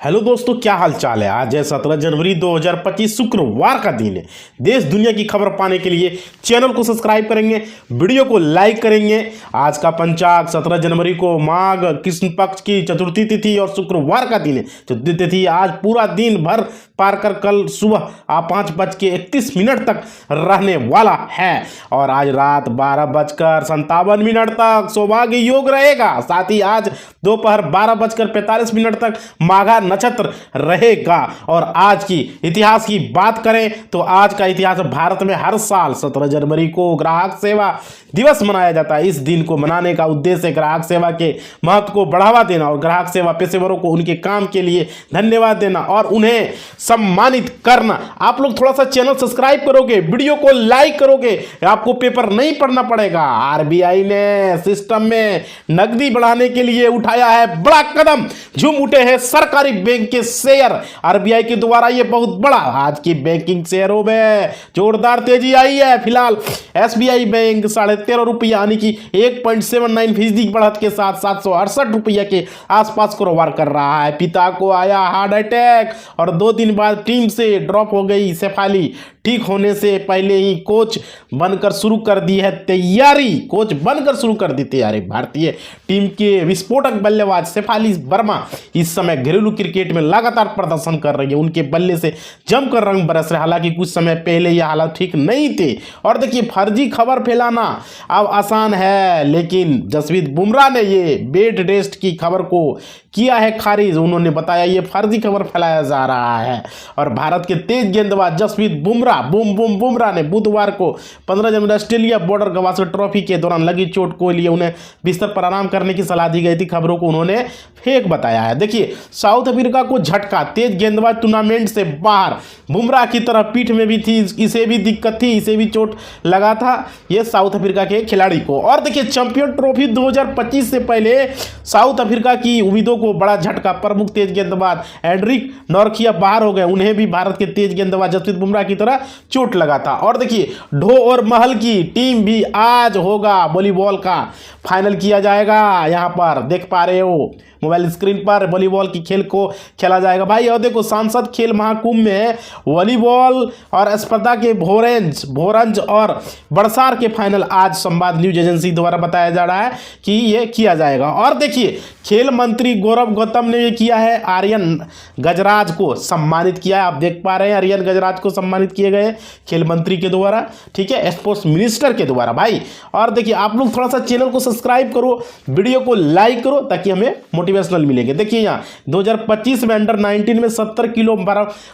Hello दोस्तों, क्या हाल चाल है। आज है 17 जनवरी 2025 शुक्रवार का दिन है। देश दुनिया की खबर पाने के लिए चैनल को सब्सक्राइब करेंगे, वीडियो को लाइक करेंगे। आज का पंचांग 17 जनवरी को माघ कृष्ण पक्ष की चतुर्थी तिथि और शुक्रवार का दिन है। चतुर्थी तिथि आज पूरा दिन भर पार कर कल सुबह 5:31 तक रहने वाला है और आज रात 12:57 तक सौभाग्य योग रहेगा। साथ ही आज दोपहर 12:45 तक माघा नक्षत्र रहेगा। और आज की इतिहास की बात करें तो आज का इतिहास भारत में हर साल 17 जनवरी को ग्राहक सेवा दिवस मनाया जाता है। इस दिन को मनाने का उद्देश्य ग्राहक सेवा के महत्व को बढ़ावा देना और ग्राहक सेवा पेशेवरों को उनके काम के लिए धन्यवाद देना और उन्हें सम्मानित करना। आप लोग थोड़ा सा चैनल सब्सक्राइब करोगे, वीडियो को लाइक करोगे, आपको पेपर नहीं पढ़ना पड़ेगा। आरबीआई ने सिस्टम में नकदी बढ़ाने के लिए उठाया है बड़ा कदम। झूम उठे हैं सरकारी बैंक के शेयर। आरबीआई के द्वारा ये बहुत बड़ा आज की बैंकिंग शेयरों में जोरदार तेजी आई है। फिलहाल एसबीआई बैंक 13.5 रुपये यानी कि 1.79% बढ़त के साथ 768 रुपये के आसपास कारोबार कर रहा है। पिता को आया हार्ट अटैक और 2 दिन बाद टीम से ड्रॉप हो गई शेफाली। ठीक होने से पहले ही कोच बनकर शुरू कर दी है तैयारी। कोच बनकर शुरू कर दी तैयारी। भारतीय टीम के विस्फोटक बल्लेबाज शेफाली वर्मा इस समय घरेलू क्रिकेट में लगातार प्रदर्शन कर रही है। उनके बल्ले से जमकर रंग बरस रहे। हालांकि कुछ समय पहले यह हालात ठीक नहीं थे। और देखिए, फर्जी खबर फैलाना अब आसान है, लेकिन जसप्रीत बुमराह ने ये बेड रेस्ट की खबर को किया है खारिज। उन्होंने बताया ये फर्जी खबर फैलाया जा रहा है। और भारत के तेज गेंदबाज जसप्रीत बुमराह ने बुधवार को 15 जनवरी ऑस्ट्रेलिया बॉर्डर गवास्कर ट्रॉफी के दौरान लगी चोट को लिए उन्हें बिस्तर पर आराम करने की सलाह दी गई थी। खबरों को उन्होंने फेक बताया है। देखिए, साउथ अफ्रीका को झटका, तेज गेंदबाज टूर्नामेंट से बाहर। बुमराह की तरह पीठ में भी थी, इसे भी दिक्कत थी, इसे भी चोट लगा था ये साउथ अफ्रीका के खिलाड़ी को। और देखिए, चैंपियन ट्रॉफी 2025 से पहले साउथ अफ्रीका की उम्मीदों को बड़ा झटका। प्रमुख तेज गेंदबाज एंड्रिक नॉर्किया बाहर हो गए। उन्हें भी भारत के तेज गेंदबाज जसप्रीत बुमराह की तरह चोट लगा था। और देखिए, ढो और महल की टीम भी आज होगा वॉलीबॉल का फाइनल किया जाएगा। यहां पर देख पा रहे हो मोबाइल स्क्रीन पर वॉलीबॉल की खेल को खेला जाएगा भाई। और देखो, सांसद खेल महाकुंभ में वॉलीबॉल और स्पर्धा के भोरंज और बड़सार के फाइनल आज संवाद न्यूज एजेंसी द्वारा बताया जा रहा है कि ये किया जाएगा। और देखिए, खेल मंत्री गौरव गौतम ने ये किया है, आर्यन गजराज को सम्मानित किया है। आप देख पा रहे हैं आर्यन गजराज को सम्मानित किए गए खेल मंत्री के द्वारा, ठीक है, स्पोर्ट्स मिनिस्टर के द्वारा भाई। और देखिए, आप लोग थोड़ा सा चैनल को सब्सक्राइब करो, वीडियो को लाइक करो ताकि हमें मोटिवेशनल मिलेंगे। देखिए, यहाँ 2025 में अंडर 19 में 70 किलो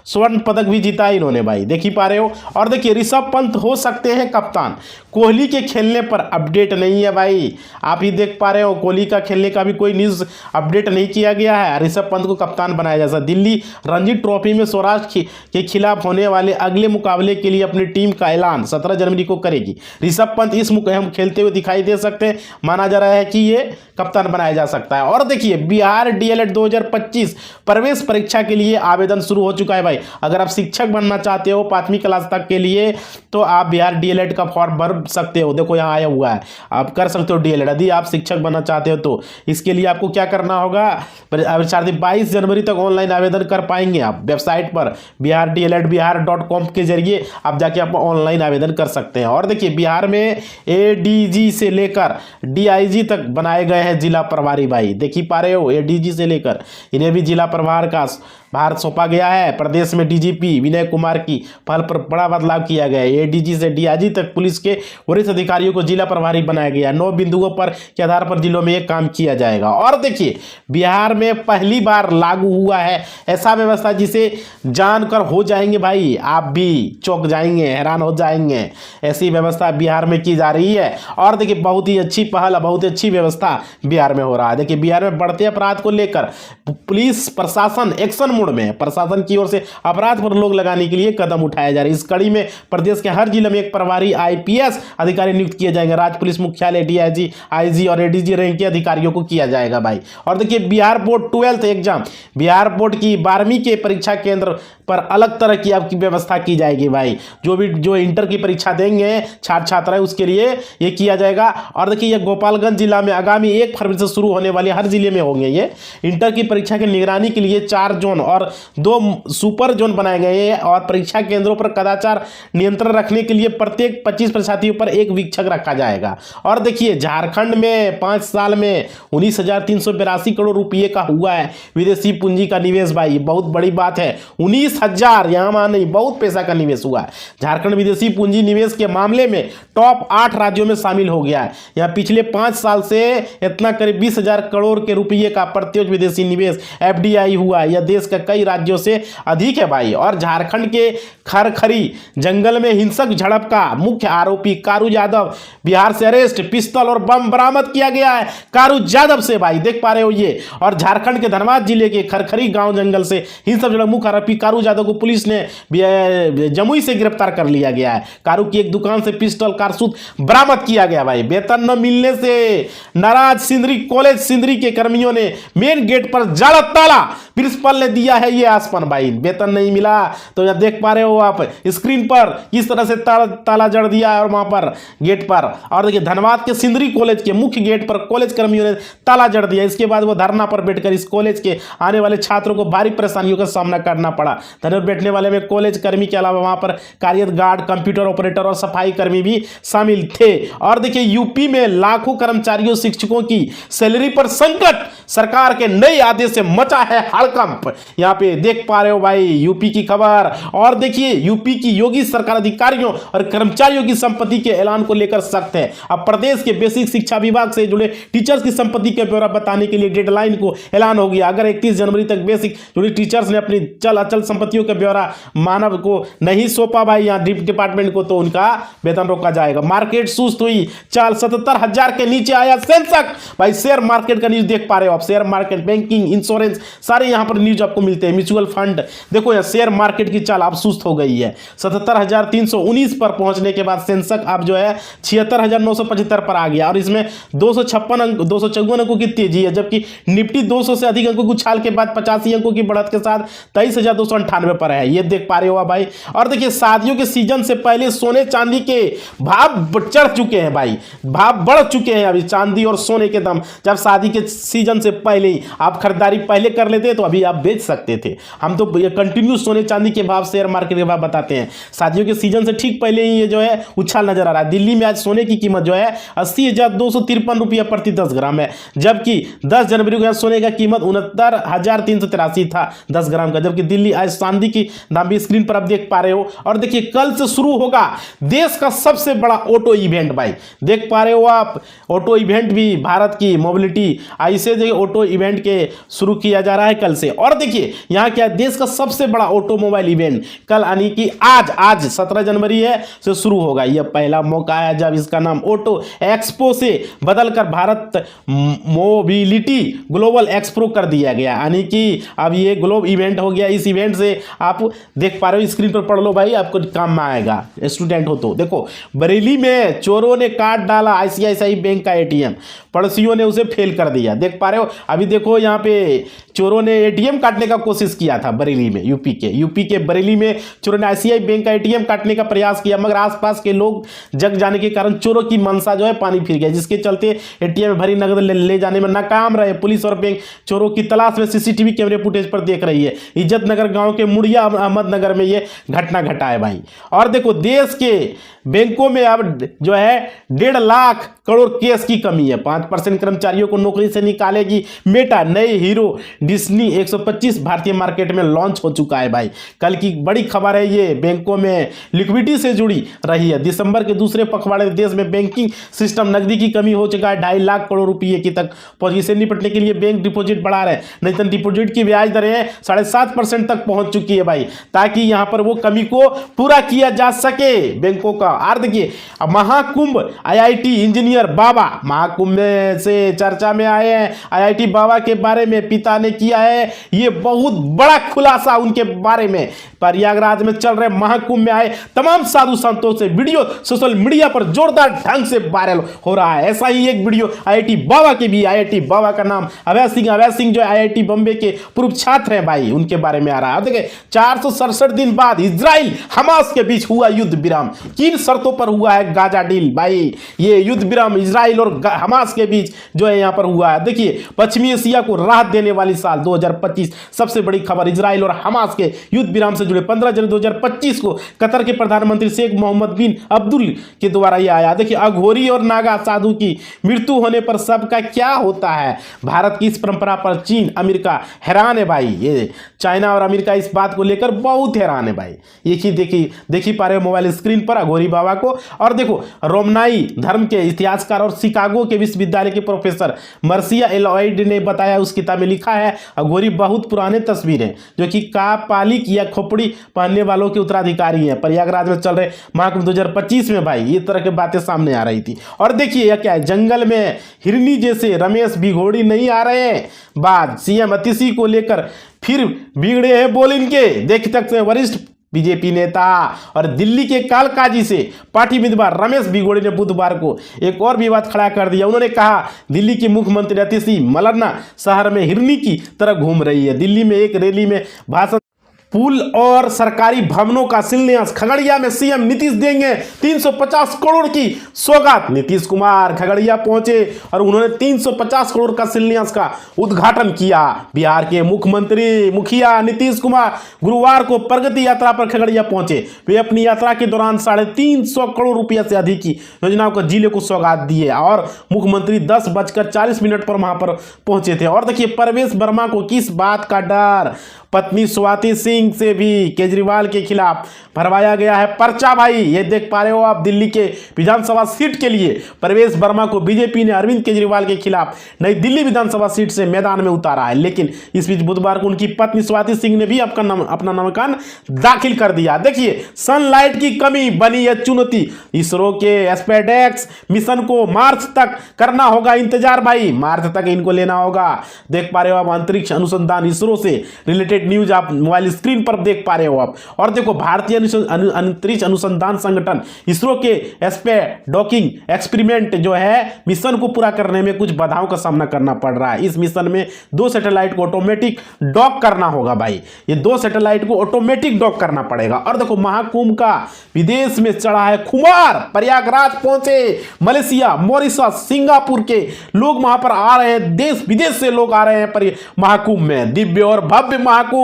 स्वर्ण पदक भी जीता है इन्होंने भाई, देख ही पा रहे हो। और देखिए, ऋषभ पंत हो सकते हैं कप्तान। कोहली के खेलने पर अपडेट नहीं है भाई, आप ही देख पा रहे हो। कोहली का खेलने का भी कोई न्यूज अपडेट नहीं किया गया है। ऋषभ पंत को कप्तान बनाया जा सकता। दिल्ली रणजी ट्रॉफी में सौराष्ट्र के खिलाफ होने वाले अगले मुकाबले के लिए अपनी टीम का ऐलान 17 जनवरी को करेगी। ऋषभ पंत इस मुकाबले खेलते हुए दिखाई दे सकते हैं। माना जा रहा है कि ये कप्तान बनाया जा सकता है। और देखिए, बिहार डीएलएड 2025 प्रवेश परीक्षा के लिए आवेदन शुरू हो चुका है भाई। अगर आप शिक्षक बनना चाहते हो 5वीं क्लास तक के लिए तो आप बिहार डीएलएड का फॉर्म भर सकते हो। देखो, यहाँ आया हुआ है, आप कर सकते हो डीएलएड यदि आप शिक्षक बनना चाहते हो तो। इसके लिए आपको क्या करना होगा, 22 जनवरी तक ऑनलाइन आवेदन कर पाएंगे आप वेबसाइट पर biharDLED.com के जरिए आप जाके आप ऑनलाइन आवेदन कर सकते हैं। और देखिए, बिहार में एडीजी से लेकर डीआईजी तक बनाए गए हैं जिला प्रभारी भाई, देख ही पा रहे हो। एडीजी से लेकर इन्हें भी जिला प्रभार का भार सौंपा गया है। प्रदेश में डीजीपी विनय कुमार की पहल पर बड़ा बदलाव किया गया है। एडीजी से डीआईजी तक पुलिस के वरिष्ठ अधिकारियों को जिला प्रभारी बनाया गया। 9 बिंदुओं पर के आधार पर जिलों में एक काम किया जाएगा। और देखिए, बिहार में पहली बार लागू हुआ है ऐसा व्यवस्था जिसे जानकर हो जाएंगे भाई, आप भी चौंक जाएंगे, हैरान हो जाएंगे। ऐसी व्यवस्था बिहार में की जा रही है। और देखिए, बहुत ही अच्छी पहल, बहुत ही अच्छी व्यवस्था बिहार में हो रहा है। देखिए, बिहार में बढ़ते अपराध को लेकर पुलिस प्रशासन एक्शन मोड मोड़ में है। प्रशासन की ओर से अपराध पर रोक लगाने के लिए कदम उठाया जा रहा है। इस कड़ी में प्रदेश के हर जिले में एक प्रभारी IPS अधिकारी नियुक्त किए जाएंगे। राज्य पुलिस मुख्यालय DIG, IG और ADG रैंक के अधिकारियों को किया जाएगा भाई। और देखिए Bihar board 12th exam, Bihar board की 12वीं के परीक्षा केंद्र पर अलग तरह की आपकी व्यवस्था की जाएगी भाई। जो इंटर की परीक्षा देंगे छात्र छात्राएं उसके लिए ये किया जाएगा। और देखिए ये गोपालगंज जिला में आगामी 1 फरवरी से शुरू होने वाले, हर जिले में होंगे ये इंटर की परीक्षा की निगरानी के लिए 4 जोन और 2 सुपर जोन बनाए गए हैं। और परीक्षा केंद्रों पर कदाचार नियंत्रण रखने के लिए प्रत्येक 25 परीक्षार्थियों पर एक वीक्षक रखा जाएगा। और देखिए झारखंड में 5 साल में 19,382 करोड़ रुपये का हुआ है विदेशी पूंजी का निवेश भाई। बहुत बड़ी बात है, 19,000 यहाँ नहीं, बहुत पैसा का निवेश हुआ है। झारखंड विदेशी पूंजी निवेश के मामले में टॉप 8 राज्यों में शामिल हो गया है। यहाँ पिछले 5 साल से इतना करीब 20,000 करोड़ के रुपये का प्रत्यक्ष विदेशी निवेश FDI हुआ है। यह देश के कई राज्यों से अधिक है भाई। और झारखंड के खरखरी जंगल में हिंसक झड़प का मुख्य आरोपी कारू यादव बिहार से अरेस्ट, पिस्तौल और बम बरामद किया गया है कारू यादव से भाई, देख पा रहे हो ये। और झारखंड के धनबाद जिले के खरखरी गांव जंगल से हिंसक झड़प मुख्य आरोपी कारू यादव को पुलिस ने जमुई से गिरफ्तार कर लिया गया है। कारू की एक दुकान से पिस्टल कारतूस बरामद किया गया भाई। वेतन न मिलने से नाराज सिंदरी कॉलेज सिंदरी के कर्मियों ने मेन गेट पर जाड़ा ताला, प्रिंसिपल ने दिया है ये आसमान भाई। वेतन नहीं मिला तो यह देख पा रहे हो आप स्क्रीन पर किस तरह से ताला जड़ दिया है और वहां पर गेट पर। और देखिए धनबाद के सिंदरी कॉलेज के मुख्य गेट पर कॉलेज कर्मियों ने ताला जड़ दिया। इसके बाद वो धरना पर बैठकर इस कॉलेज के आने वाले छात्रों को भारी परेशानियों का सामना करना पड़ा। धरने पर बैठने वाले में कॉलेज कर्मी के अलावा वहां पर कार्यरत गार्ड, कंप्यूटर ऑपरेटर और सफाई कर्मी भी शामिल थे। और देखिए यूपी में लाखों कर्मचारियों शिक्षकों की सैलरी पर संकट, सरकार के नए आदेश से मचा है हड़कंप। यहां पे देख पा रहे हो भाई यूपी की खबर। और देखिए यूपी की योगी सरकार अधिकारियों और कर्मचारियों की संपत्ति के ऐलान को लेकर सख्त है। अब प्रदेश के बेसिक शिक्षा विभाग से जुड़े टीचर्स की संपत्ति के ब्यौरा बताने के लिए डेडलाइन को ऐलान हो गया। अगर 31 जनवरी तक बेसिक जुड़े टीचर्स ने अपनी चल अचल संपत्तियों का ब्यौरा मानव को नहीं सौंपा भाई यहाँ डिपार्टमेंट को, तो उनका वेतन रोका जाएगा। मार्केट सुस्त हुई, चाल 77,000 के नीचे आया सेंसेक्स भाई। शेयर मार्केट का न्यूज देख पा रहे हो आप, शेयर मार्केट, बैंकिंग, इंश्योरेंस सारे यहां पर न्यूज आपको मिलते हैं। म्यूचुअल फंड देखो यह शेयर मार्केट की चाल अब सुस्त हो गई है। 77,319 पर पहुंचने के बाद सेंसेक्स अब जो है 76,975 पर आ गया। और इसमें 254 अंकों की तेजी है, जबकि निफ्टी 200 से अधिक अंकों की उछाल के बाद 85 अंकों की बढ़त के साथ 23,298 पर है। ये देख पा रहे हो भाई। और देखिए शादियों के सीजन से पहले सोने चांदी के भाव चढ़ चुके हैं भाई, भाव बढ़ चुके हैं अभी चांदी और सोने के दाम। जब शादी के सीजन से पहले ही आप खरीदारी पहले कर लेते तो अभी आप बेच सकते थे। हम तो कंटिन्यू सोने चांदी के भाव, शेयर मार्केट के भाव बताते हैं। शादियों के सीजन से ठीक पहले ही ये जो है उछाल नजर आ रहा है। दिल्ली में आज सोने की कीमत जो है 80,253 रुपया प्रति 10 ग्राम है, जबकि 10 जनवरी को सोने का कीमत 69,383 था 10 ग्राम का। जबकि दिल्ली आज चांदी की दाम भी स्क्रीन पर आप देख पा रहे हो। और देखिए कल से शुरू होगा देश का सबसे बड़ा ऑटो इवेंट भाई, देख पा रहे हो आप। ऑटो इवेंट भी भारत की मोबिलिटी ऐसे जो ऑटो इवेंट के शुरू किया जा रहा है कल से। और देखिए यहां क्या देश का सबसे बड़ा ऑटोमोबाइल इवेंट कल यानी कि आज 17 जनवरी है से शुरू होगा। यह पहला मौका है जब इसका नाम ऑटो एक्सपो से बदलकर भारत मोबिलिटी ग्लोबल एक्सपो कर दिया गया, यानी कि अब ये ग्लोबल इवेंट हो गया। इस इवेंट से आप देख पा रहे हो, स्क्रीन पर पढ़ लो भाई, आपको काम में आएगा स्टूडेंट हो तो। देखो बरेली में चोरों ने काट डाला ICICI बैंक का ATM, पड़ोसियों ने उसे फेल कर दिया। देख पा रहे हो अभी देखो यहाँ पे चोरों ने ATM काटने का कोशिश किया था बरेली में, यूपी के बरेली में चोरों ने ICICI बैंक का ATM काटने का प्रयास किया, मगर आसपास के लोग जग जाने के कारण चोरों की मंशा जो है पानी फिर गया, जिसके चलते ATM में भरी नकद ले जाने में नाकाम रहे। पुलिस और बैंक चोरों की तलाश में CCTV कैमरे फुटेज पर देख रही है। इज्जत नगर गांव के मुड़िया अहमदनगर में ये घटना घटा है भाई। और देखो देश के बैंकों में अब जो है 1.5 लाख करोड़ केस की कमी है। 5% कर्मचारियों को नौकरी से निकालेगी मेटा। नए हीरो डिज्नी 125 भारतीय मार्केट में लॉन्च हो चुका है भाई। कल की बड़ी खबर है ये, बैंकों में लिक्विडिटी से जुड़ी रही है। दिसंबर के दूसरे पखवाड़े में देश में बैंकिंग सिस्टम नकदी की कमी हो चुका है 2.5 लाख करोड़ रुपये की तक पहुंची। इसे निपटने के लिए बैंक डिपॉजिट बढ़ा रहे हैं, नहीं तो डिपॉजिट की ब्याज दरें 7.5% तक पहुंच चुकी है भाई, ताकि यहां पर वो कमी को पूरा किया जा सके बैंकों का। और देखिए महाकुंभ IIT इंजीनियर बाबा, महाकुंभ में से चर्चा में आए हैं IIT बाबा के बारे में। पिता ने किया है है ये बहुत बड़ा खुलासा उनके बारे में। प्रयागराज में चल रहे महाकुंभ में आए तमाम साधु संतों से वीडियो सोशल मीडिया पर जोरदार ढंग से वायरल हो रहा है। ऐसा ही एक वीडियो आईआईटी बाबा के भी, आईआईटी बाबा का नाम अभय सिंह जो आईआईटी बॉम्बे के पूर्व छात्र हैं भाई, उनके बारे में आ रहा है। देखिए 467 दिन बाद इजराइल हमास के बीच हुआ युद्ध विराम। किन शर्तों पर हुआ है गाजा डील भाई? ये युद्ध विराम इजराइल और हमास के बीच जो है यहां पर हुआ है। देखिए पश्चिमी एशिया को राहत देने वाली साल 2025 सबसे बड़ी खबर इजराइल और हमास के युद्ध विराम से जुड़े 15 जनवरी 2025 को कतर के प्रधानमंत्री शेख मोहम्मद बिन अब्दुल के द्वारा यह आया। देखिए अघोरी और नागा साधु की मृत्यु होने पर सबका क्या होता है? भारत की इस परंपरा पर चीन अमेरिका हैरान है भाई। ये चाइना और अमेरिका इस बात को लेकर बहुत हैरान है भाई। एक ही देखी पा रहे हो मोबाइल स्क्रीन पर अघोरी बाबा को। और देखो रोमनाई धर्म के इतिहासकार और शिकागो के विश्वविद्यालय के प्रोफेसर मर्सिया एलॉयड ने बताया, उस किताब में लिखा है अघोरी बहुत पुराने तस्वीर हैं जो कि कापालिक या खोपड़ी पहनने वालों के उत्तराधिकारी हैं। प्रयागराज में चल रहे महाकुंभ 2025 में भाई ये तरह की बातें सामने आ रही थी। और देखिए यह क्या है, जंगल में हिरनी जैसे रमेश भिगोड़ी नहीं आ रहे हैं। बाद सीएम अतिशी को लेकर फिर बिगड़े हैं बोल इनके। देख सकते हैं वरिष्ठ बीजेपी नेता और दिल्ली के कालकाजी से पार्टी उम्मीदवार रमेश भिगोड़ी ने बुधवार को एक और विवाद खड़ा कर दिया। उन्होंने कहा दिल्ली की मुख्यमंत्री अतिशी मलरना शहर में हिरनी की तरह घूम रही है। दिल्ली में एक रैली में भाषण पुल और सरकारी भवनों का शिलान्यास खगड़िया में सीएम नीतीश देंगे 350 करोड़ की सौगात। नीतीश कुमार खगड़िया पहुंचे और उन्होंने 350 करोड़ का शिलान्यास का उद्घाटन किया। बिहार के मुखिया नीतीश कुमार गुरुवार को प्रगति यात्रा पर खगड़िया पहुंचे। वे अपनी यात्रा के दौरान 350 करोड़ रुपया से अधिक की योजनाओं को जिले को सौगात दी है और मुख्यमंत्री 10:40 पर वहां पर पहुंचे थे। और देखिए प्रवेश वर्मा को किस बात का डर? पत्नी स्वाति सिंह से भी केजरीवाल के खिलाफ भरवाया गया है पर्चा भाई। ये देख पा रहे हो आप, दिल्ली के विधानसभा सीट के लिए प्रवेश वर्मा को बीजेपी ने अरविंद केजरीवाल के खिलाफ नई दिल्ली विधानसभा सीट से मैदान में उतारा है। लेकिन इस बीच बुधवार को उनकी पत्नी स्वाति सिंह ने भी अपना नामांकन दाखिल कर दिया। देखिए सनलाइट की कमी बनी है चुनौती। इसरो के स्पेसएक्स मिशन को मार्च तक करना होगा इंतजार भाई, मार्च तक इनको लेना होगा। देख पा रहे हो आप अंतरिक्ष अनुसंधान इसरो से रिलेटेड न्यूज आप मोबाइल स्क्रीन पर देख पा रहे हो आप। और देखो भारतीय अंतरिक्ष अनुसंधान संगठन इसरो के स्पेस डॉकिंग एक्सपेरिमेंट जो है मिशन को पूरा करने में कुछ बाधाओं का सामना करना पड़ रहा है। इस मिशन में 2 सैटेलाइट को ऑटोमेटिक डॉक करना होगा भाई। ये 2 सैटेलाइट को ऑटोमेटिक डॉक करना पड़ेगा। और देखो महाकुंभ का विदेश में चढ़ा है खुमार। प्रयागराज पहुंचे मलेशिया, मॉरिशस, सिंगापुर के लोग वहां पर आ रहे हैं, देश विदेश से लोग आ रहे हैं महाकुंभ में। दिव्य और भव्य महाकुंभ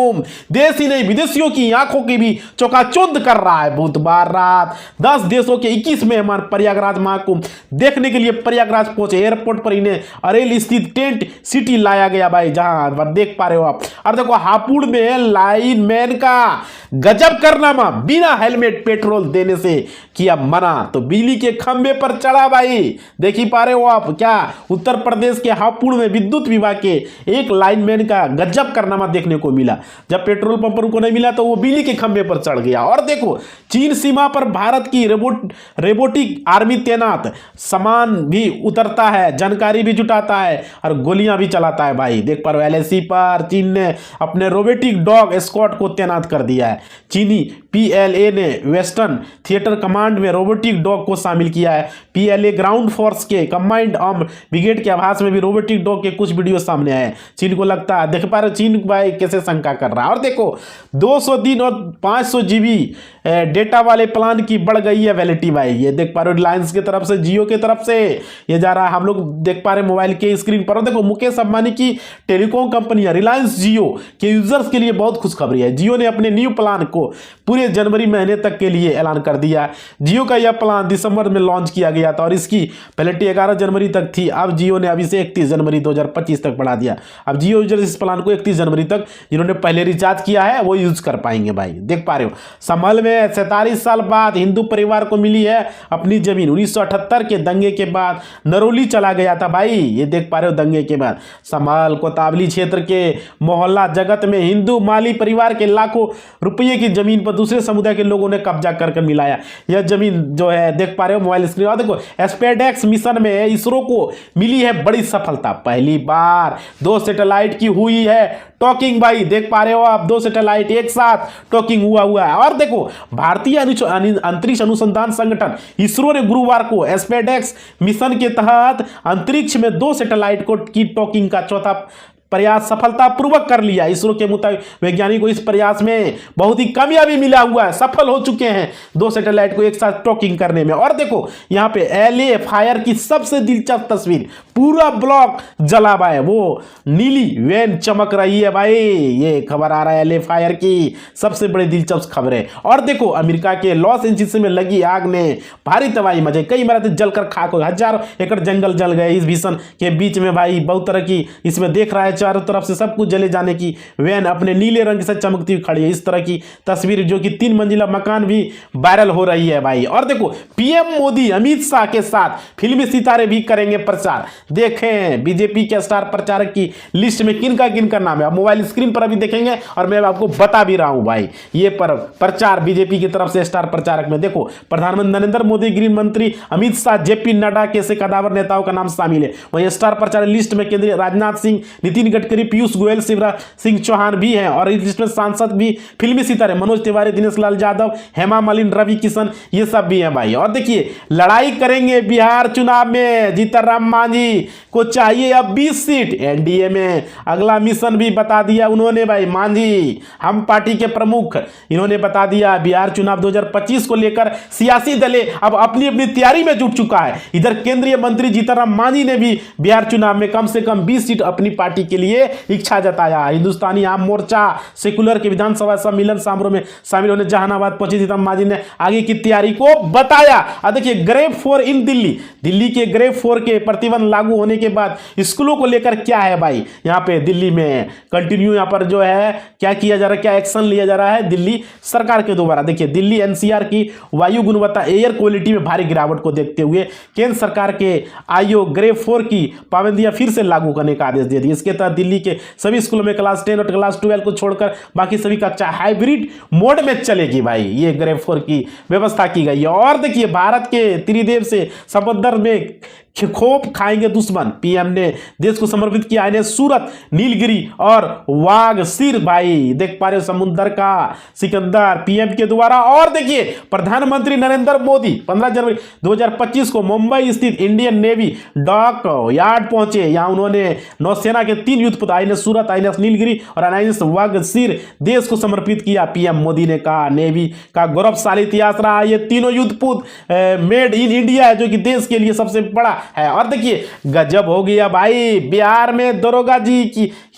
देश ही नहीं विदेशियों की आंखों की भी चौकाचौंध कर रहा है। बुधवार रात 10 देशों के 21 मेहमान प्रयागराज महाकुंभ देखने के लिए प्रयागराज पहुंचे। एयरपोर्ट पर इन्हें अरेल स्थित टेंट सिटी लाया गया भाई, जहां देख पा रहे हो आप। और देखो हापुड़ में लाइन मैन का गजब कारनामा, बिना हेलमेट पेट्रोल देने से किया मना तो बिजली के खंभे पर चढ़ा भाई। देख ही पा रहे हो आप, क्या उत्तर प्रदेश के हापुड़ में विद्युत विभाग के एक लाइनमैन का गजब कारनामा देखने को मिला। जब पेट्रोल पंप पर उनको नहीं मिला तो वो बिजली के खंभे पर चढ़ गया। और देखो चीन सीमा पर भारत की रोबोटिक आर्मी तैनात, सामान भी उतरता है, जानकारी भी जुटाता है और गोलियां भी चलाता है भाई। देख पा रहे हो एलएसी पर चीन ने अपने रोबोटिक डॉग स्क्वाड को तैनात कर दिया है। चीनी पीएलए ने वेस्टर्न थिएटर कमांड में रोबोटिक डॉग को शामिल किया है। पीएलए ग्राउंड फोर्स के कंबाइंड आर्म ब्रिगेड के आभास में भी रोबोटिक डॉग के कुछ वीडियो सामने आए। चीन को लगता है, देख पा रहे चीन भाई कैसे शंका कर रहा है। और देखो 200 दिन और 500 जीबी डेटा वाले प्लान की बढ़ गई है वैलिडिटी भाई। ये देख पा रहे हो रिलायंस की तरफ से, जियो की तरफ से ये जा रहा है। हम लोग देख पा रहे मोबाइल के स्क्रीन पर। और देखो मुकेश अंबानी की टेलीकॉम कंपनियां रिलायंस जियो के यूजर्स के लिए बहुत खुशखबरी है। जियो ने अपने न्यू प्लान को पूरे जनवरी महीने तक के लिए ऐलान कर दिया। जियो का यह प्लान दिसंबर में लॉन्च किया गया था और इसकी वैलिडिटी 11 जनवरी तक थी। अब जियो ने अभी से 31 जनवरी 2025 तक बढ़ा दिया। अब जियो यूजर्स इस प्लान को 31 जनवरी तक जिन्होंने पहले रिचार्ज किया है वो यूज कर पाएंगे भाई। देख पा रहे हो, संभल में 47 साल बाद हिंदू परिवार को मिली है अपनी जमीन। 1978 के दंगे के बाद नरोली चला गया था भाई, ये देख पा रहे हो, दंगे के बाद संभल कोतावली क्षेत्र के मोहल्ला जगत में हिंदू माली परिवार के लाखों रुपये की जमीन पर दूसरे समुदाय के लोगों ने कब्जा कर मिलाया। यह जमीन जो है देख पा रहे हो मोबाइल स्क्रीन, और देखो स्पेसएक्स मिशन में इसरो को मिली है बड़ी सफलता। पहली बार 2 सैटेलाइट की हुई है टॉकिंग भाई, देख पा रहे हो आप, 2 सैटेलाइट एक साथ टॉकिंग हुआ है। और देखो भारतीय अंतरिक्ष अनुसंधान संगठन इसरो ने गुरुवार को स्पेसएक्स मिशन के तहत अंतरिक्ष में 2 सैटेलाइट की टॉकिंग का चौथा प्रयास सफलतापूर्वक कर लिया। इसरो के मुताबिक वैज्ञानिक को इस प्रयास में बहुत ही कामयाबी मिला हुआ है, सफल हो चुके हैं 2 सैटेलाइट को एक साथ टॉकिंग करने में। और देखो यहाँ पे LA फायर की सबसे दिलचस्प तस्वीर, पूरा ब्लॉक जला हुआ है, वो नीली वैन चमक रही है भाई। ये खबर आ रहा है LA फायर की सबसे बड़ी दिलचस्प खबर है। और देखो अमेरिका के लॉस एंजिल्स में लगी आग ने भारी तबाही मचाई, कई इमारतें जलकर खाक हो गई, 1000 एकड़ जंगल जल गए इस भीषण के बीच में भाई। बहुत तरह की इसमें देख रहा है चारों तरफ से सब कुछ जले जाने की वैन अपने नीले रंग से चमकती हुई खड़ी है। इस तरह की तस्वीर जो कि 3 मंजिला मकान भी वायरल हो रही है भाई। और देखो पीएम मोदी अमित शाह के साथ फिल्मी सितारे भी करेंगे प्रचार। देखें बीजेपी के स्टार प्रचारक की लिस्ट में किन का नाम है, आप मोबाइल स्क्रीन पर अभी देखेंगे और मैं आपको बता भी रहा हूं भाई। ये पर प्रचार बीजेपी की तरफ से स्टार प्रचारक में देखो प्रधानमंत्री नरेंद्र मोदी, गृह मंत्री अमित शाह, जेपी नड्डा कैसे कदावर नेताओं का नाम शामिल है। वहीं स्टार प्रचारक लिस्ट में केंद्रीय राजनाथ सिंह, नितिन गडकरी, पीयूष गोयल, शिवराज सिंह चौहान भी हैं। और इस लिस्ट में सांसद भी फिल्मी सितारे मनोज तिवारी, दिनेश लाल यादव, हेमा मालिनी, रवि किशन, ये सब भी हैं भाई। और देखिए लड़ाई करेंगे बिहार चुनाव में, जीतनराम मांझी को चाहिए अब 20 सीट एनडीए में। अगला मिशन भी बता दिया उन्होंने भाई, मांझी हम पार्टी के प्रमुख, इन्होंने बता दिया बिहार चुनाव 2025 को लेकर सियासी दलें अब अपनी अपनी तैयारी में जुट चुका है। इधर केंद्रीय मंत्री जीतनराम मांझी ने भी बिहार चुनाव में कम से कम 20 सीट अपनी पार्टी के लिए इच्छा जताया। हिंदुस्तानी आम मोर्चा सेकुलर के विधानसभा सम्मेलन समारोह में शामिल होने जहानाबाद पहुंचे जीतनराम मांझी ने आगे की तैयारी को बताया। अब देखिए ग्रेड 4 इन दिल्ली के ग्रेड 4 के प्रतिबंध लागू होने के बाद स्कूलों को लेकर क्या है भाई, यहाँ पे दिल्ली में कंटिन्यू यहाँ पर जो है क्या किया जा रहा है, क्या एक्शन लिया जा रहा है दिल्ली सरकार के द्वारा। देखिए दिल्ली एनसीआर की वायु गुणवत्ता एयर क्वालिटी में भारी गिरावट को देखते हुए केंद्र सरकार के आयोग ग्रेड 4 की पाबंदियां फिर से लागू करने का आदेश दे दिया। इसके तहत दिल्ली के सभी स्कूलों में क्लास 10 और क्लास 12 को छोड़कर बाकी सभी कक्षा हाइब्रिड मोड में चलेगी भाई, ये ग्रेड 4 की व्यवस्था की गई है। और देखिए भारत के त्रिदेव से समंदर में खोप खाएंगे दुश्मन, पीएम ने देश को समर्पित किया इन्हें सूरत, नीलगिरी और वाघ सिर भाई, देख पा रहे हो समुद्र का सिकंदर पीएम के द्वारा। और देखिए प्रधानमंत्री नरेंद्र मोदी 15 जनवरी 2025 को मुंबई स्थित इंडियन नेवी डॉक यार्ड पहुंचे। यहां उन्होंने नौसेना के 3 युद्धपोत आईएनएस सूरत, आईएनएस नीलगिरी और आईएनएस वाघ सिर देश को समर्पित किया। पीएम मोदी ने कहा नेवी का गौरवशाली इतिहास रहा, ये तीनों युद्धपोत मेड इन इंडिया है जो कि देश के लिए सबसे बड़ा है। और देखिए गजब हो गया भाई, बिहार में दरोगा जी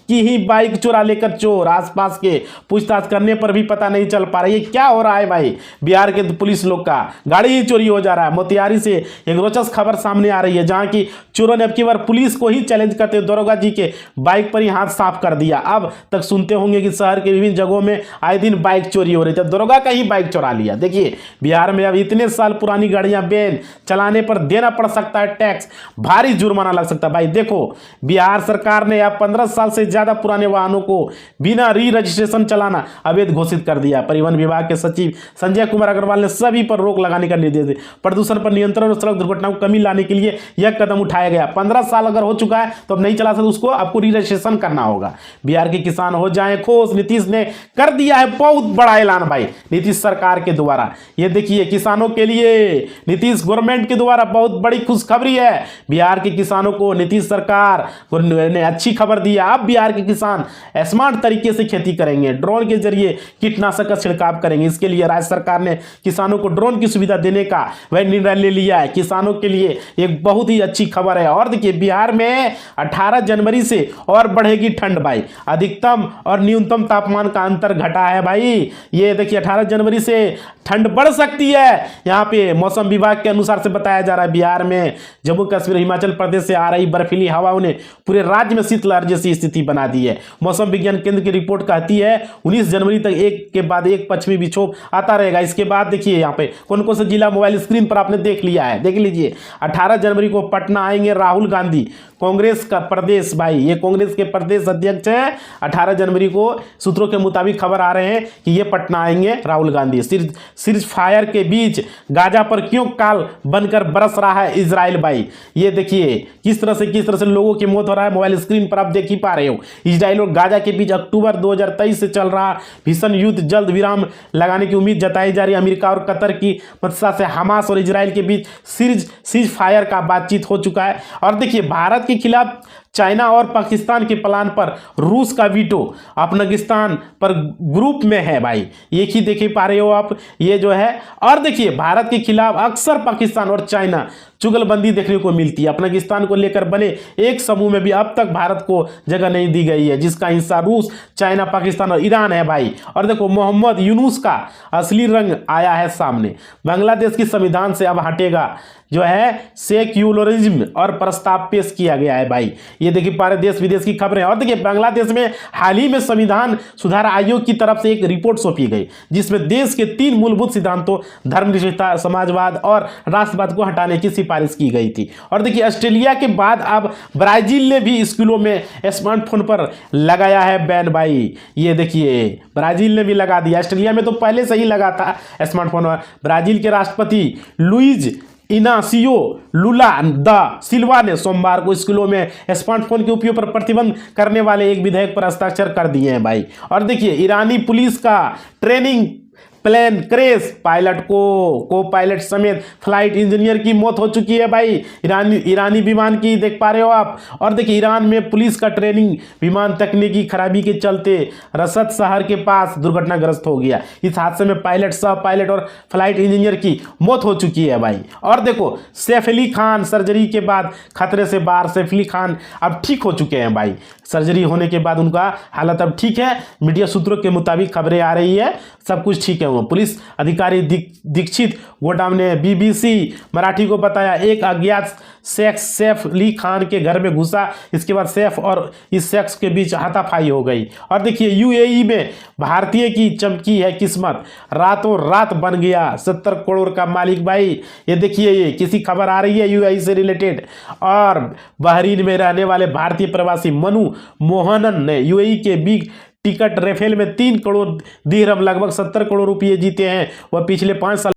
की ही बाइक चुरा लेकर चोर, आसपास के पूछताछ करने पर भी पता नहीं चल पा रहा है ये क्या हो रहा है भाई। बिहार के पुलिस लोग का गाड़ी ही चोरी हो जा रहा है। मोतिहारी से एक रोचक खबर सामने आ रही है जहां की चोरों ने अब की बार पुलिस को ही चैलेंज करते हुए दरोगा जी के बाइक पर ही हाथ साफ कर दिया। अब तक सुनते होंगे कि शहर के विभिन्न जगहों में आए दिन बाइक चोरी हो रही थी, दरोगा का ही बाइक चुरा लिया। देखिए बिहार में अब इतने साल पुरानी गाड़ियां बैन चलाने पर देना पड़ सकता है टैक्स, भारी जुर्माना लग सकता है भाई। देखो बिहार सरकार ने अब 15 साल से ज्यादा पुराने वाहनों को बिना री रजिस्ट्रेशन चलाना अवैध घोषित कर दिया। परिवहन विभाग के सचिव संजय कुमार अग्रवाल ने सभी पर रोक लगाने का निर्देश दिया। प्रदूषण पर नियंत्रण और सड़क दुर्घटनाओं को कमी लाने के लिए यह कदम उठाया गया। 15 साल अगर हो चुका है तो अब नहीं चला सकते, उसको आपको री रजिस्ट्रेशन करना होगा। बिहार के किसान हो जाए खुश, नीतीश ने कर दिया है बहुत बड़ा ऐलान भाई नीतीश सरकार के द्वारा। ये देखिए किसानों के लिए नीतीश गवर्नमेंट के द्वारा बहुत बड़ी खुशखबरी है। बिहार के किसानों को नीतीश सरकार ने अच्छी खबर दी है। अब बिहार के किसान स्मार्ट तरीके से खेती करेंगे, ड्रोन के जरिए कीटनाशक का छिड़काव करेंगे। इसके लिए राज्य सरकार ने किसानों को ड्रोन की सुविधा देने का वह निर्णय ले लिया है। किसानों के लिए एक बहुत ही अच्छी खबर है। और देखिए बिहार में 18 जनवरी से और बढ़ेगी ठंड भाई, अधिकतम और न्यूनतम तापमान का अंतर घटा है भाई। ये देखिए 18 जनवरी से ठंड बढ़ सकती है। यहाँ पे मौसम विभाग के अनुसार से बताया जा रहा है बिहार में जम्मू कश्मीर हिमाचल प्रदेश से आ रही बर्फीली हवाओं ने पूरे राज्य में शीतलहर जैसी स्थिति बना दी है। मौसम विज्ञान केंद्र की रिपोर्ट कहती है 19 जनवरी तक एक के बाद एक पश्चिमी विक्षोभ आता रहेगा। इसके बाद देखिए यहाँ पे कौन कौन सा जिला मोबाइल स्क्रीन पर आपने देख लिया है, देख लीजिए। 18 जनवरी को पटना आएंगे राहुल गांधी, कांग्रेस का प्रदेश, भाई ये कांग्रेस के प्रदेश अध्यक्ष है। 18 जनवरी को सूत्रों के मुताबिक खबर आ रहे हैं कि ये पटना आएंगे राहुल गांधी। सीज फायर के बीच गाजा पर क्यों काल बनकर बरस रहा है इजराइल, भाई ये देखिए किस तरह से लोगों की मौत हो रहा है। मोबाइल स्क्रीन पर आप देख ही पा रहे हो। इजराइल और गाजा के बीच अक्टूबर 2023 से चल रहा भीषण युद्ध जल्द विराम लगाने की उम्मीद जताई जा रही है। अमेरिका और कतर की मदद से हमास और इजराइल के बीच सीज फायर का बातचीत हो चुका है। और देखिए भारत के खिलाफ चाइना और पाकिस्तान के प्लान पर रूस का वीटो अफगानिस्तान पर ग्रुप में है, भाई एक ही देख ही पा रहे हो आप, ये जो है। और देखिए भारत के खिलाफ अक्सर पाकिस्तान और चाइना चुगलबंदी देखने को मिलती है। अफगानिस्तान को लेकर बने एक समूह में भी अब तक भारत को जगह नहीं दी गई है, जिसका हिस्सा रूस, चाइना, पाकिस्तान और ईरान है, भाई। और देखो मोहम्मद यूनुस का असली रंग आया है सामने। बांग्लादेश की संविधान से अब हटेगा जो है सेक्युलरिज्म और प्रस्ताव पेश किया गया है, भाई ये देखिए पारे देश विदेश की खबरें। और देखिए बांग्लादेश में हाल ही में संविधान सुधार आयोग की तरफ से एक रिपोर्ट सौंपी गई, जिसमें देश के 3 मूलभूत सिद्धांतों धर्मनिरपेक्षता, समाजवाद और राष्ट्रवाद को हटाने की सिफारिश की गई थी। और देखिए ऑस्ट्रेलिया के बाद अब ब्राजील ने भी स्कूलों में स्मार्टफोन पर लगाया है बैन, भाई ये देखिए ब्राजील ने भी लगा दिया। ऑस्ट्रेलिया में तो पहले से ही लगा था स्मार्टफोन। ब्राजील के राष्ट्रपति लुइज इनासियो लुला दा सिल्वा ने सोमवार को स्कूलों में स्मार्टफोन के उपयोग पर प्रतिबंध करने वाले एक विधेयक पर हस्ताक्षर कर दिए हैं, भाई। और देखिए ईरानी पुलिस का ट्रेनिंग प्लेन क्रैश, पायलट को पायलट समेत फ्लाइट इंजीनियर की मौत हो चुकी है, भाई ईरानी विमान की देख पा रहे हो आप। और देखिए ईरान में पुलिस का ट्रेनिंग विमान तकनीकी खराबी के चलते रसद शहर के पास दुर्घटनाग्रस्त हो गया। इस हादसे में पायलट, सह पायलट और फ्लाइट इंजीनियर की मौत हो चुकी है, भाई। और देखो सैफ अली खान सर्जरी के बाद खतरे से बाहर। सैफ अली खान अब ठीक हो चुके हैं, भाई सर्जरी होने के बाद उनका हालत अब ठीक है। मीडिया सूत्रों के मुताबिक खबरें आ रही है सब कुछ ठीक है। पुलिस अधिकारी दीक्षित गोडाम ने बीबीसी मराठी को बताया एक अज्ञात शख्स सैफ अली खान के घर में घुसा। इसके बाद सैफ और इस शख्स के बीच हाथापाई हो गई। और देखिए यूएई में भारतीय की चमकी है किस्मत, रातों रात बन गया 70 करोड़ का मालिक, भाई ये देखिए ये किसी खबर आ रही है यूएई से रिलेटेड। और बहरीन में रहने वाले भारतीय प्रवासी मनु मोहनन ने यूएई के बिग टिकट रेफेल में 3 करोड़ दिरहम लगभग 70 करोड़ रुपये जीते हैं। वह पिछले 5 साल